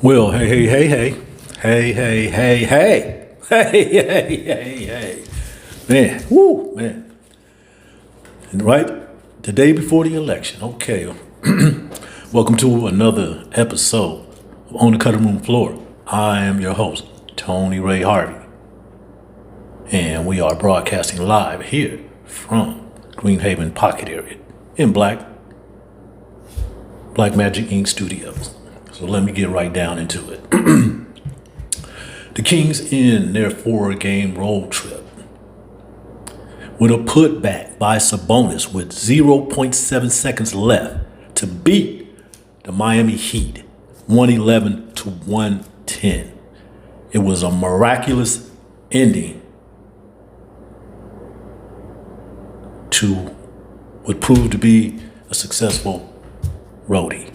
Well, hey. Man, woo, man. And right, the day before the election. Okay. Welcome to another episode of On the Cutting Room Floor. I am your host, Tony Ray Harvey. And we are broadcasting live here from Greenhaven Pocket area in Black Magic Inc. Studios. So let me get right down into it. The Kings end their 4-game road trip with a putback by Sabonis with 0.7 seconds left to beat the Miami Heat 111 to 110. It was a miraculous ending to what proved to be a successful roadie.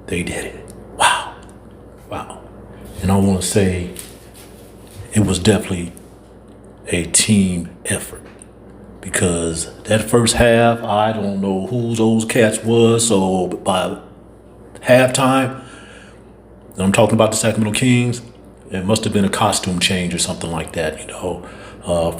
They did it. Wow. And I want to say it was definitely a team effort because that first half, I don't know who those cats was. So by halftime, and I'm talking about the Sacramento Kings, it must have been a costume change or something like that.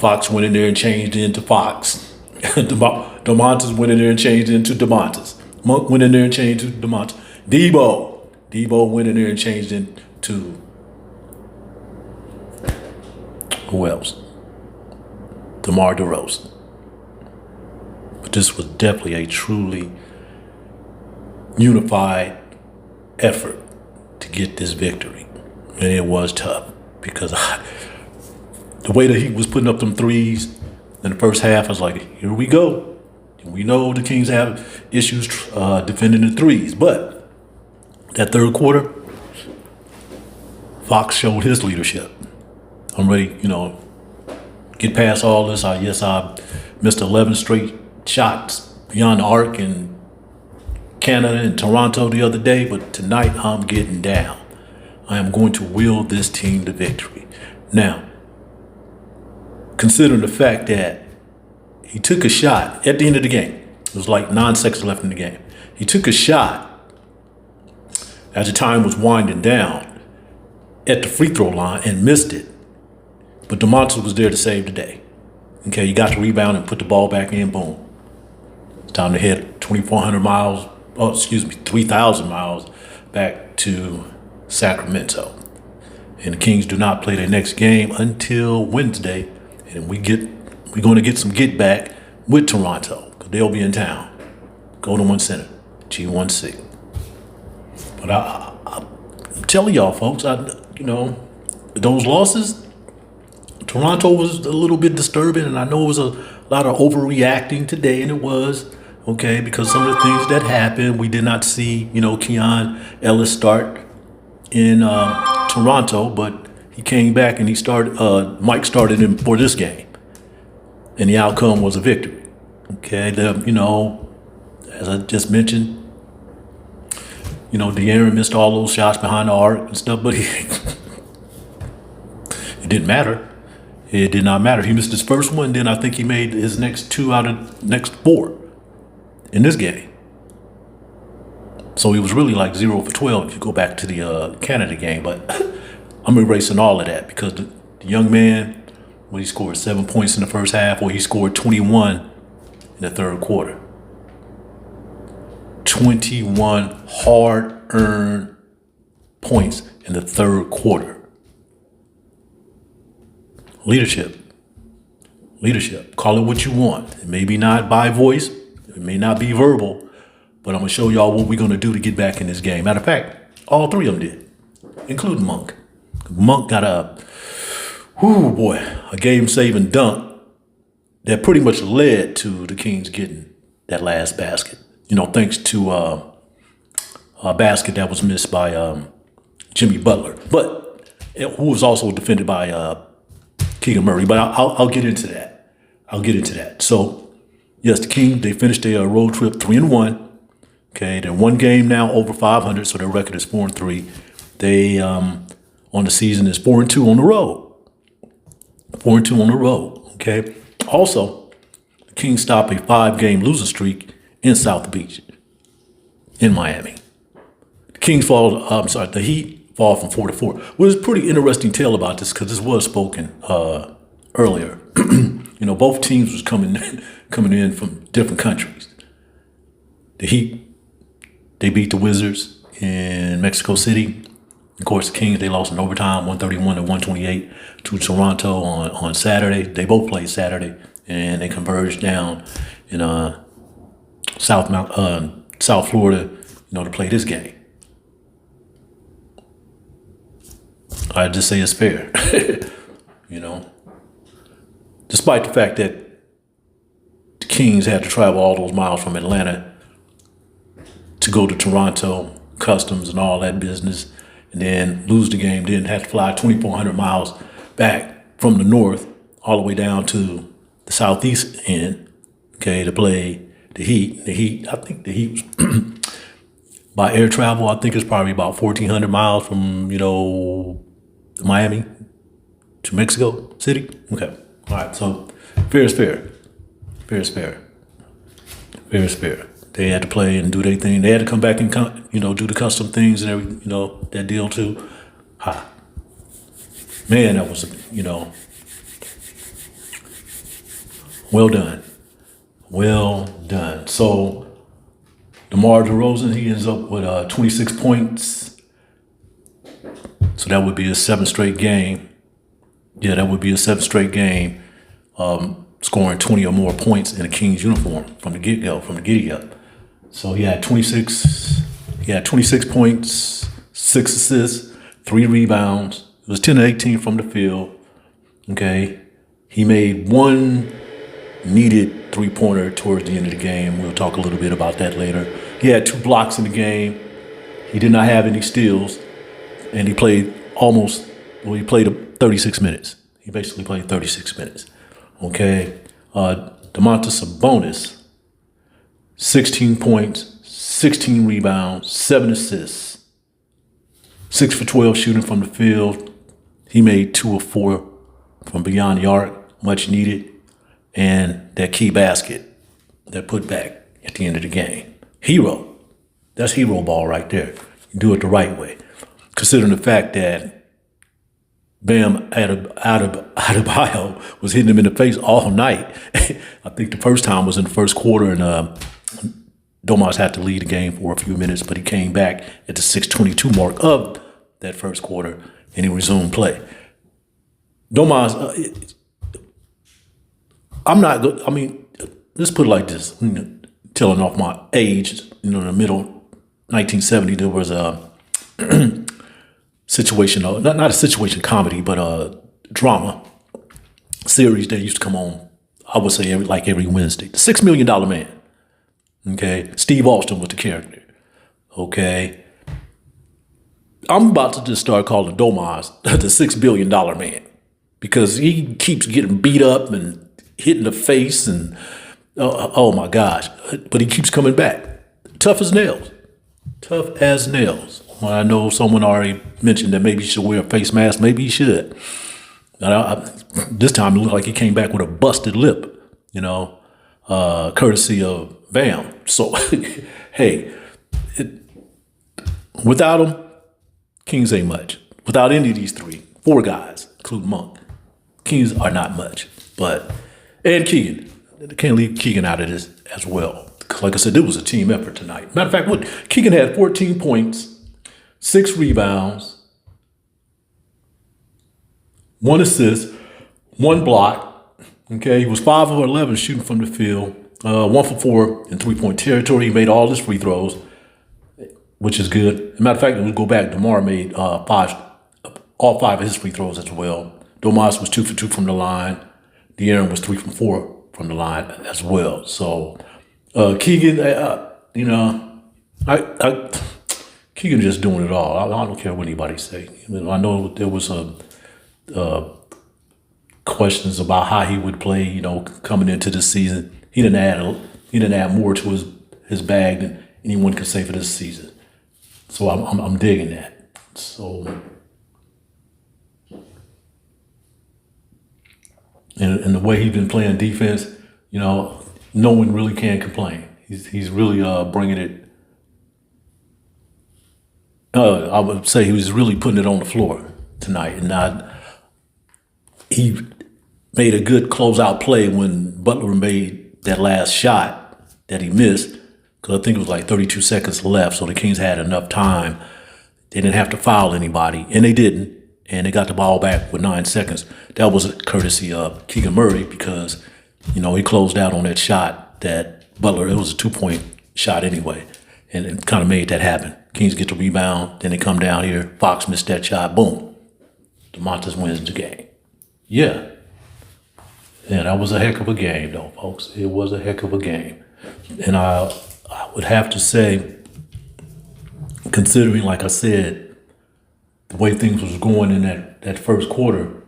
Fox went in there and changed into Fox. Domantas went in there and changed into Domantas. Monk went in there and changed into Domantas. Debo went in there and changed into who else? DeMar DeRozan. But this was definitely a truly unified effort to get this victory. And it was tough because the way that he was putting up them threes in the first half, I was like, here we go. And we know the Kings have issues defending the threes, but that third quarter, Fox showed his leadership. I'm ready, get past all this. I missed 11 straight shots beyond the arc in Canada and Toronto the other day, but tonight I'm getting down. I am going to will this team to victory. Now, considering the fact that he took a shot at the end of the game, it was like 9 seconds left in the game. He took a shot as the time was winding down at the free throw line and missed it. But Domantas was there to save the day. Okay, you got the rebound and put the ball back in, boom. It's time to head 3,000 miles back to Sacramento. And the Kings do not play their next game until Wednesday. And we're going to get some get back with Toronto because they'll be in town. Golden One Center, G1C. But I'm telling y'all, folks, those losses, Toronto was a little bit disturbing, and I know it was a lot of overreacting today, and it was, okay, because some of the things that happened, we did not see, Keon Ellis start in Toronto, but he came back and Mike started him for this game, and the outcome was a victory. Okay, as I just mentioned, DeAaron missed all those shots behind the arc and stuff, but it didn't matter. It did not matter. He missed his first one, then I think he made his next 2 out of next 4 in this game. So he was really like 0 for 12 if you go back to the Canada game. But I'm erasing all of that because the young man, he scored 7 points in the first half, or he scored 21 in the third quarter. 21 hard-earned points in the third quarter. Leadership. Call it what you want. It may be not by voice. It may not be verbal. But I'm going to show y'all what we're going to do to get back in this game. Matter of fact, all 3 of them did, including Monk. Monk got a game-saving dunk that pretty much led to the Kings getting that last basket. Thanks to a basket that was missed by Jimmy Butler, but who was also defended by Keegan Murray. But I'll get into that. So, yes, the Kings, they finished their road trip 3-1. Okay, they're 1 game now over 500, so their record is 4-3. They on the season is 4-2 on the road. 4-2 on the road. Okay. Also, the Kings stop a 5-game losing streak in South Beach, in Miami. The Heat fall from 4-4. Well, there's a pretty interesting tale about this because this was spoken earlier. Both teams was coming in from different countries. The Heat, they beat the Wizards in Mexico City. Of course, the Kings, they lost in overtime, 131-128 to Toronto on Saturday. They both played Saturday, and they converged down in South Florida, to play this game. I just say it's fair, Despite the fact that the Kings had to travel all those miles from Atlanta to go to Toronto, customs and all that business, and then lose the game, then have to fly 2,400 miles back from the north all the way down to the southeast end, to play the Heat. The Heat, I think the Heat was by air travel, I think it's probably about 1,400 miles from, Miami to Mexico City. Okay. All right. So fair is fair. Fair is fair. Fair is fair. They had to play and do their thing. They had to come back and, do the custom things and every, that deal too. Man, that was, well done. Well done. So DeMar DeRozan, he ends up with 26 points. So that would be a 7th straight game. Yeah, that would be a 7th straight game, scoring 20 or more points in a Kings uniform from the get-go, from the giddy-up. So he had 26 points, 6 assists, 3 rebounds. It was 10-18 from the field. Okay. He made one needed three-pointer towards the end of the game. We'll talk a little bit about that later. He had 2 blocks in the game. He did not have any steals. And he played he played 36 minutes. He basically played 36 minutes. Okay. Domantas Sabonis, 16 points, 16 rebounds, 7 assists, 6 for 12 shooting from the field. He made 2 of 4 from beyond the arc, much needed. And that key basket, that putback at the end of the game. Herro. That's hero ball right there. You do it the right way. Considering the fact that Bam Adebayo was hitting him in the face all night. I think the first time was in the first quarter, and Domas had to lead the game for a few minutes, but he came back at the 6:22 mark of that first quarter, and he resumed play. Domas, let's put it like this. Telling off my age, in the middle 1970, there was a situation, not a situation comedy, but a drama series that used to come on, I would say every Wednesday. The $6 Million Man. Okay. Steve Austin was the character. Okay. I'm about to just start calling Domas the $6 billion man because he keeps getting beat up and hit in the face and oh my gosh. But he keeps coming back. Tough as nails. Tough as nails. Well, I know someone already mentioned that maybe he should wear a face mask. Maybe he should. This time it looked like he came back with a busted lip, courtesy of Bam. So, hey, without him, Kings ain't much. Without any of these 4 guys, including Monk, Kings are not much. And Keegan. They can't leave Keegan out of this as well. Like I said, it was a team effort tonight. Matter of fact, Keegan had 14 points, 6 rebounds, 1 assist, 1 block. Okay, he was 5 of 11 shooting from the field, 1 for 4 in 3-point territory. He made all his free throws, which is good. As a matter of fact, we'll go back. DeMar made all 5 of his free throws as well. Domas was 2 for 2 from the line. DeAaron was 3 from 4 from the line as well. So Keegan, Keegan just doing it all. I don't care what anybody say. I know there was questions about how he would play, coming into this season. He didn't add more to his bag than anyone could say for this season. So I'm digging that. So and the way he's been playing defense, no one really can complain. He's really bringing it I would say he was really putting it on the floor tonight, and he made a good closeout play when Butler made that last shot that he missed, because I think it was like 32 seconds left, so the Kings had enough time. They didn't have to foul anybody, and they didn't, and they got the ball back with 9 seconds. That was courtesy of Keegan Murray, because, he closed out on that shot that Butler, it was a 2-point shot anyway, and it kind of made that happen. Kings get the rebound, then they come down here, Fox missed that shot, boom. Domantas wins the game. Yeah, that was a heck of a game, though, folks. It was a heck of a game. And I would have to say, considering, like I said, the way things was going in that first quarter,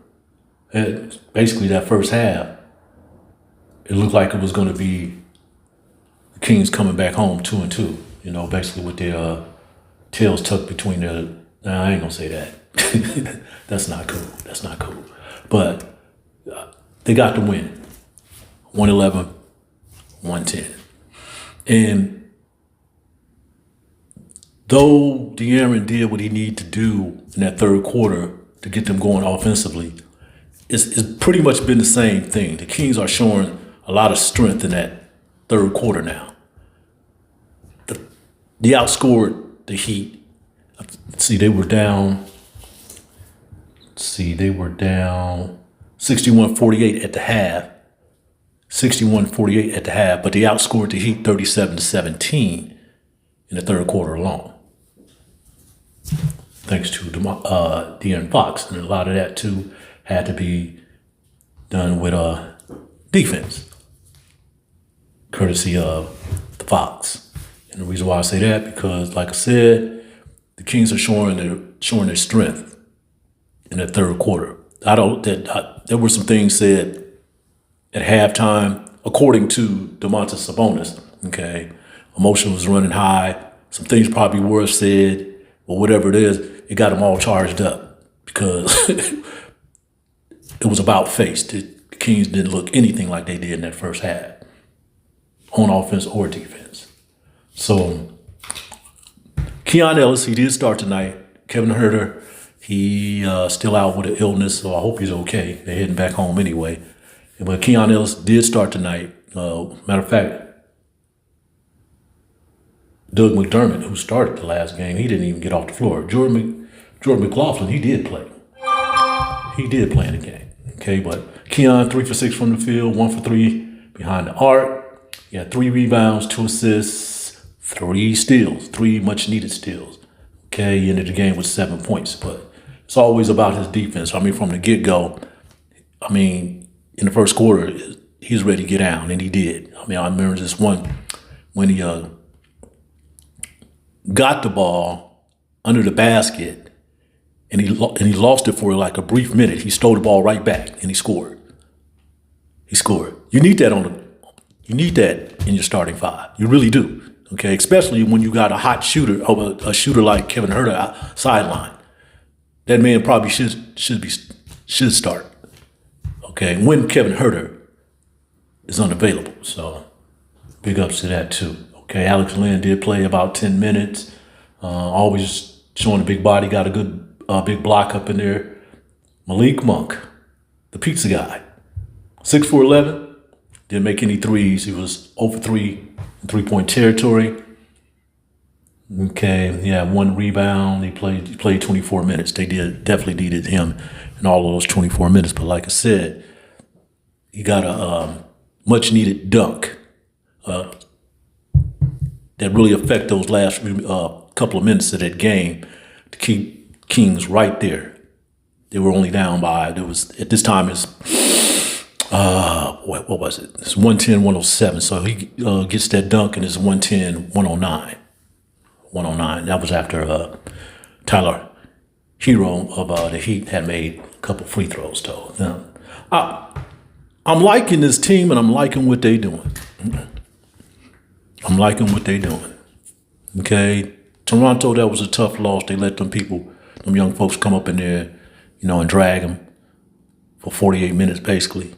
basically that first half, it looked like it was going to be the Kings coming back home 2-2, basically with their tails tucked between their, nah, I ain't going to say that. That's not cool. But they got the win, 111, 110. And though DeAaron did what he needed to do in that third quarter to get them going offensively, it's pretty much been the same thing. The Kings are showing a lot of strength in that third quarter now. They outscored the Heat. They were down 61-48 at the half. 61-48 at the half, but they outscored the Heat 37-17 in the third quarter alone, thanks to DeAaron Fox. And a lot of that, too, had to be done with defense, courtesy of the Fox. And the reason why I say that, because, like I said, the Kings are showing their strength in the third quarter. There were some things said at halftime, according to Domantas Sabonis. Okay, emotion was running high. Some things probably were said, but whatever it is, it got them all charged up, because it was about face. The Kings didn't look anything like they did in that first half, on offense or defense. So, Keon Ellis, he did start tonight. Kevin Herter, he still out with an illness, so I hope he's okay. They're heading back home anyway. But Keon Ellis did start tonight. Matter of fact, Doug McDermott, who started the last game, he didn't even get off the floor. Jordan McLaughlin, he did play. He did play in the game. Okay, but Keon, 3 for 6 from the field, 1 for 3 behind the arc. He had 3 rebounds, 2 assists, 3 steals, 3 much-needed steals. Okay, he ended the game with 7 points. But it's always about his defense. From the get-go, in the first quarter, he was ready to get down, and he did. I remember this one when he got the ball under the basket, and he lost it for like a brief minute. He stole the ball right back, and he scored. You need that you need that in your starting five. You really do. Okay, especially when you got a hot shooter, or a shooter like Kevin Herter sideline. That man probably should start. Okay, when Kevin Herter is unavailable. So big ups to that too. Okay, Alex Lynn did play about 10 minutes. Always showing a big body, got a good big block up in there. Malik Monk, the pizza guy, 6 for 11, didn't make any threes. He was 0 for 3 in 3-point territory. Okay, yeah, 1 rebound. He played 24 minutes. They definitely needed him in all of those 24 minutes. But like I said, he got a much needed dunk that really affect those last couple of minutes of that game to keep Kings right there. They were only down by, at this time it's what was it? It's 110-107. So he gets that dunk, and it's 110-109. 109. That was after Tyler Herro of the Heat had made a couple free throws, though. Now, I'm liking this team, and I'm liking what they're doing. Okay, Toronto, that was a tough loss. They let them young folks come up in there, and drag them for 48 minutes, basically.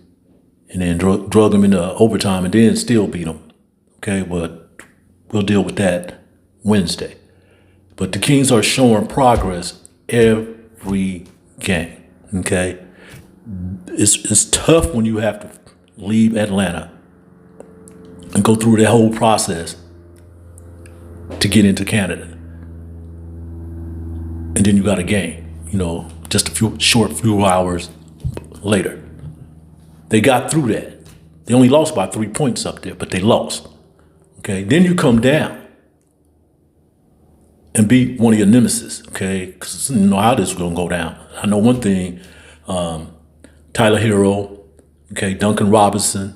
And then drug them into overtime, and then still beat them. Okay, but we'll deal with that Wednesday. But the Kings are showing progress every game. Okay, it's tough when you have to leave Atlanta and go through that whole process to get into Canada, and then you got a game. Just a few hours later, they got through that. They only lost by 3 points up there, but they lost. Okay, then you come down and beat one of your nemesis. Okay, because you know how this is gonna go down. I know one thing: Tyler Herro, okay, Duncan Robinson,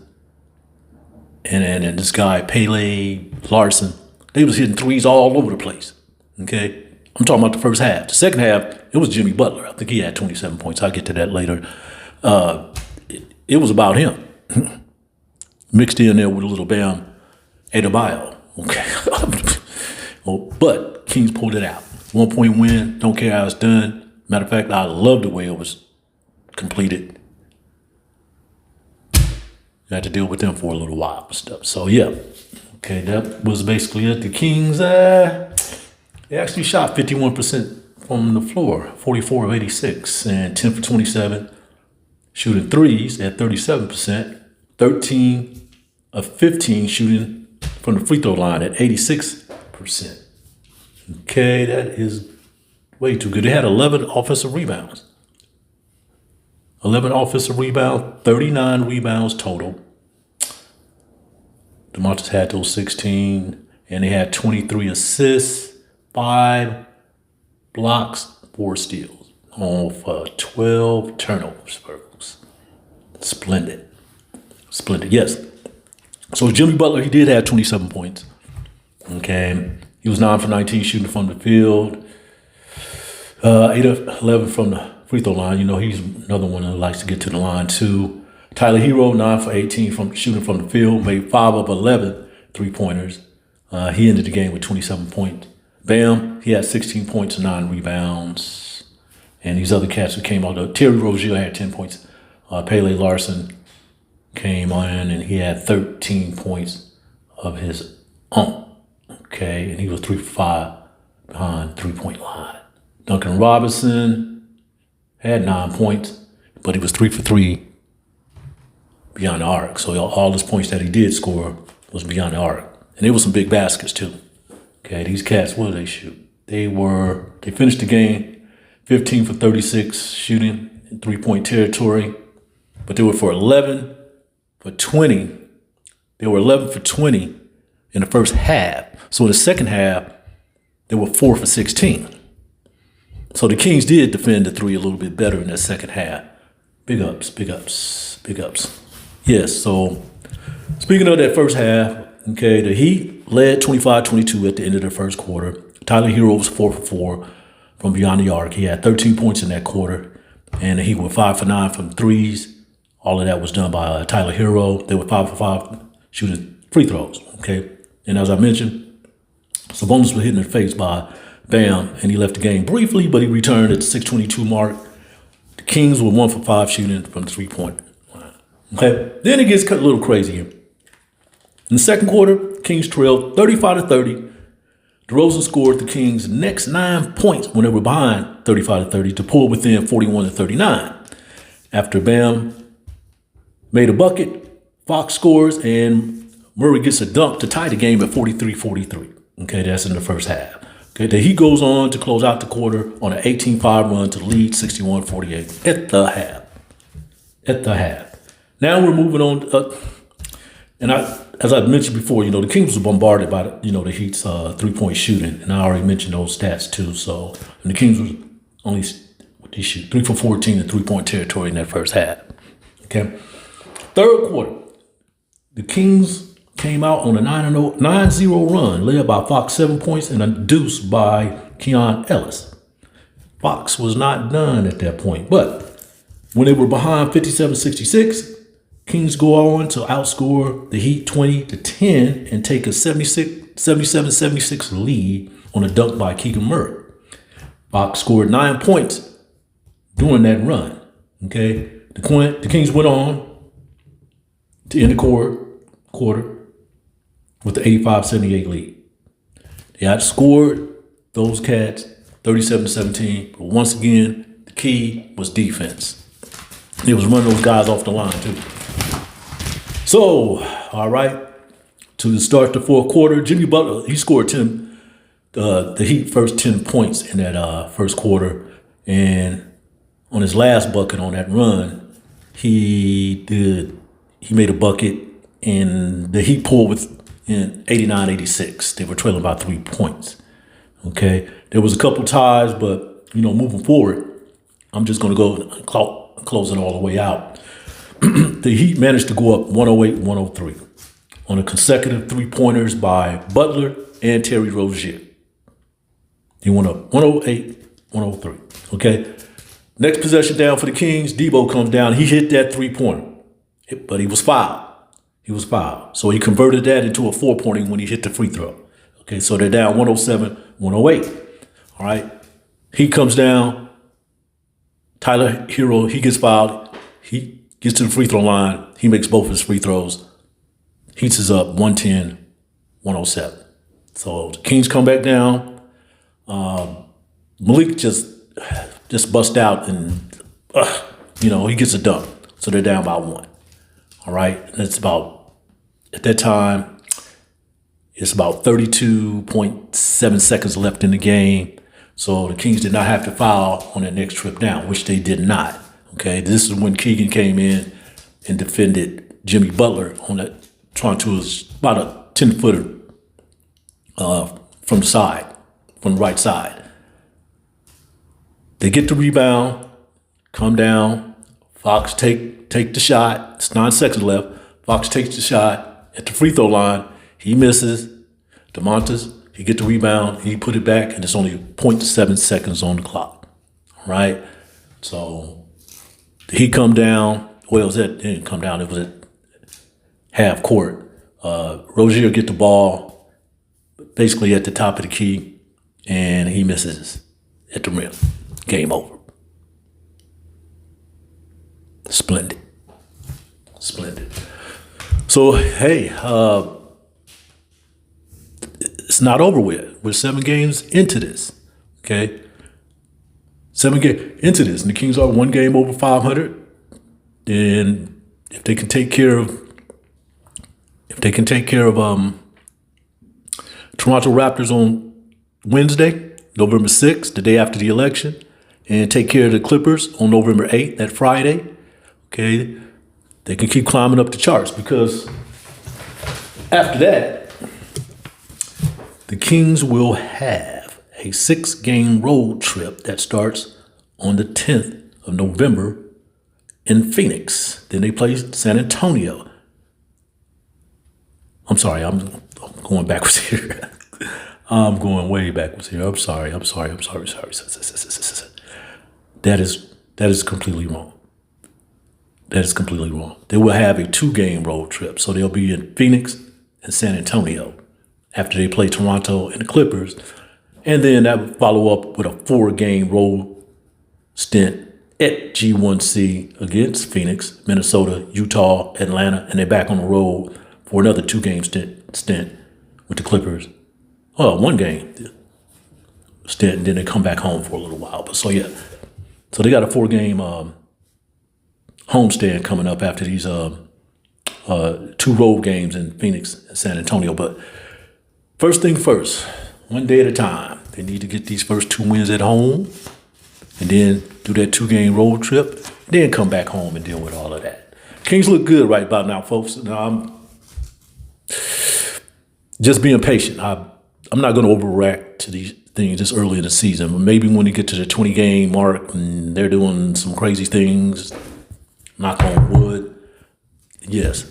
and this guy Pele Larson. They was hitting threes all over the place. Okay, I'm talking about the first half. The second half, it was Jimmy Butler. I think he had 27 points. I'll get to that later. It was about him. Mixed in there with a little Bam Adebayo. Okay. But Kings pulled it out. 1 point win. Don't care how it's done. Matter of fact, I love the way it was completed. Got to deal with them for a little while and stuff. So, yeah. Okay, that was basically it. The Kings, they actually shot 51% from the floor, 44 of 86, and 10 for 27. Shooting threes at 37%, 13 of 15 shooting from the free throw line at 86%. Okay, that is way too good. They had 11 offensive rebounds. 11 offensive rebounds, 39 rebounds total. Domantas had those 16, and they had 23 assists, 5 blocks, 4 steals off 12 turnovers. Splendid. Yes. So Jimmy Butler, he did have 27 points. Okay. He was 9 for 19 shooting from the field. 8 of 11 from the free throw line. He's another one that likes to get to the line too. Tyler Herro, 9 for 18 from shooting from the field. Made 5 of 11 three-pointers. He ended the game with 27 points. Bam, he had 16 points and 9 rebounds. And these other cats who came out, Terry Rozier had 10 points. Pele Larson came on and he had 13 points of his own. Okay, and he was 3 for 5 behind 3-point line. Duncan Robinson had 9 points, but he was 3 for 3 beyond the arc. So all his points that he did score was beyond the arc. And there was some big baskets too. Okay, these cats, what did they shoot? They finished the game 15 for 36 shooting in 3-point territory. But they were for 11 for 20. They were 11 for 20 in the first half. So in the second half, they were 4 for 16. So the Kings did defend the three a little bit better in that second half. Big ups. Yes, so speaking of that first half, okay, the Heat led 25-22 at the end of the first quarter. Tyler Herro was 4 for 4 from beyond the arc. He had 13 points in that quarter. And the Heat were 5 for 9 from threes. All of that was done by Tyler Herro. They were 5 for 5 shooting free throws, okay? And as I mentioned, Sabonis was hit in the face by Bam, and he left the game briefly, but he returned at the 6:22 mark. The Kings were 1 for 5 shooting from the 3-point line, okay? Then it gets a little crazier. In the second quarter, Kings trailed 35-30. DeRozan scored the Kings' next 9 points when they were behind 35-30 to pull within 41-39. After Bam made a bucket, Fox scores, and Murray gets a dunk to tie the game at 43-43. Okay, that's in the first half. Okay, then he goes on to close out the quarter on an 18-5 run to lead 61-48 at the half. Now we're moving on. As I mentioned before, the Kings were bombarded by the Heat's 3-point shooting, and I already mentioned those stats too. So, and the Kings was only they shoot 3 for 14 in 3-point territory in that first half. Okay, third quarter, the Kings came out on a 9-0 run, led by Fox 7 points and a deuce by Keon Ellis. Fox was not done at that point, but when they were behind 57-66. Kings go on to outscore the Heat 20-10 and take a 77-76 lead on a dunk by Keegan Murray. Fox scored 9 points during that run. Okay, the Kings went on to end the quarter with the 85-78 lead. They outscored those cats 37-17. But once again, the key was defense. It was running those guys off the line too. So, all right, to start the fourth quarter, Jimmy Butler, he scored 10, the Heat first 10 points in that first quarter. And on his last bucket on that run, he made a bucket, and the Heat pulled in 89-86. They were trailing by 3 points. Okay, there was a couple ties, but moving forward, I'm just going to go and close it all the way out. The Heat managed to go up 108-103 on a consecutive 3-pointers by Butler and Terry Rozier. He went up 108-103. Okay. Next possession down for the Kings, Debo comes down. He hit that 3-pointer, but he was fouled. So he converted that into a 4-pointer when he hit the free throw. Okay, so they're down 107-108. All right. He comes down. Tyler Herro, he gets fouled. He gets to the free throw line. He makes both his free throws. Heats is up 110-107. So the Kings come back down. Malik just bust out and, he gets a dunk. So they're down by 1. All right. And it's at that time, it's about 32.7 seconds left in the game. So the Kings did not have to foul on their next trip down, which they did not. Okay. This is when Keegan came in and defended Jimmy Butler on that, trying to about a 10-footer from the right side. They get the rebound, come down. Fox take the shot. It's 9 seconds left. Fox takes the shot at the free throw line. He misses. Domantas, he get the rebound. He put it back, and it's only 0.7 seconds on the clock. All right. So he come down. Well, it didn't come down. It was at half court. Rozier get the ball basically at the top of the key, and he misses at the rim. Game over. Splendid. So, hey, it's not over with. We're 7 games into this, okay? 7 games into this, and the Kings are 1 game over 500. And if they can take care of Toronto Raptors on Wednesday, November 6th, the day after the election, and take care of the Clippers on November 8th, that Friday, okay, they can keep climbing up the charts, because after that, the Kings will have a 6-game road trip that starts on the 10th of November in Phoenix. Then they play San Antonio. I'm sorry, I'm going backwards here. I'm going way backwards here. I'm sorry. That is completely wrong. They will have a 2-game road trip. So they'll be in Phoenix and San Antonio after they play Toronto and the Clippers. And then that would follow up with a 4-game road stint at G1C against Phoenix, Minnesota, Utah, Atlanta, and they're back on the road for another 2-game stint with the Clippers. 1-game stint, and then they come back home for a little while. But so yeah, so they got a 4-game homestand coming up after these 2 road games in Phoenix and San Antonio. But first thing first, 1 day at a time. They need to get these first 2 wins at home, and then do that 2-game road trip, then come back home and deal with all of that. Kings look good right about now, folks. Now, I'm just being patient. I'm not going to overreact to these things this early in the season. But maybe when they get to the 20-game mark and they're doing some crazy things, knock on wood, yes.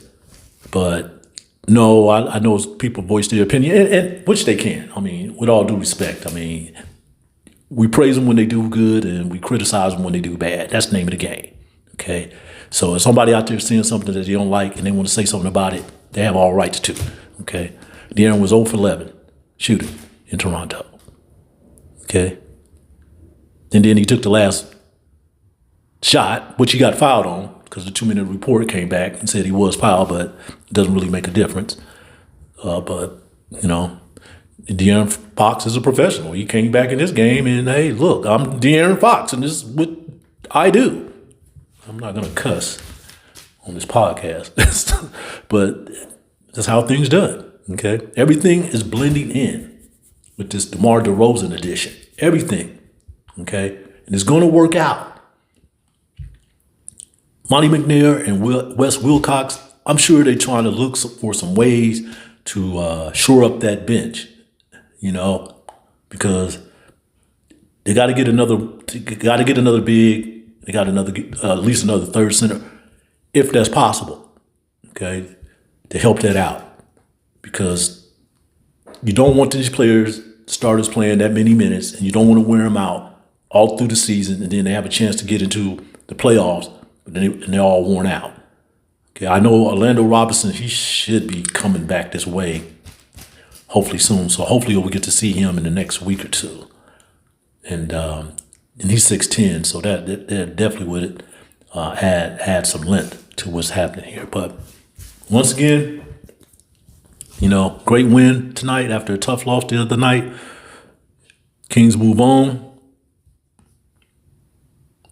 But no, I know people voice their opinion, and which they can. I mean, with all due respect, I mean, we praise them when they do good and we criticize them when they do bad. That's the name of the game, okay? So if somebody out there seeing something that they don't like and they want to say something about it, they have all rights to, okay? DeAaron was 0 for 11 shooting in Toronto, okay? And then he took the last shot, which he got fouled on because the 2-minute report came back and said he was fouled, but it doesn't really make a difference. But, DeAaron Fox is a professional. He came back in this game and, hey, look, I'm DeAaron Fox and this is what I do. I'm not going to cuss on this podcast, but that's how things done, okay? Everything is blending in with this DeMar DeRozan edition. Everything, okay? And it's going to work out. Monty McNair and Wes Wilcox, I'm sure they're trying to look for some ways to shore up that bench, because they got to get another big. They got at least another third center, if that's possible, okay, to help that out. Because you don't want these starters playing that many minutes, and you don't want to wear them out all through the season, and then they have a chance to get into the playoffs, and they're all worn out. Okay, I know Orlando Robinson, he should be coming back this way, hopefully soon. So hopefully we'll get to see him in the next week or two. And he's 6'10", so that definitely would add some length to what's happening here. But once again, great win tonight after a tough loss the other night. Kings move on.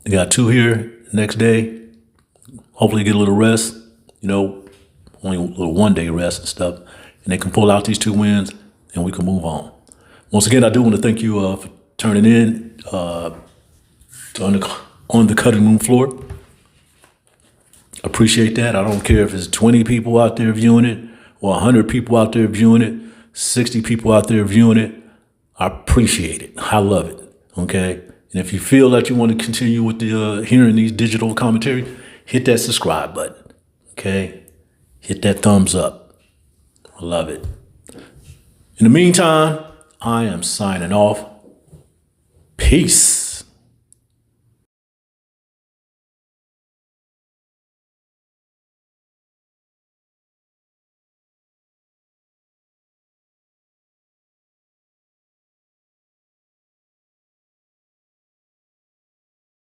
They got 2 here next day. Hopefully get a little rest, only a little one-day rest and stuff. And they can pull out these 2 wins and we can move on. Once again, I do want to thank you for turning in on the cutting room floor. Appreciate that. I don't care if it's 20 people out there viewing it or 100 people out there viewing it, 60 people out there viewing it. I appreciate it. I love it. Okay. And if you feel that you want to continue with the hearing these digital commentary, hit that subscribe button. Okay. Hit that thumbs up. I love it. In the meantime, I am signing off. Peace.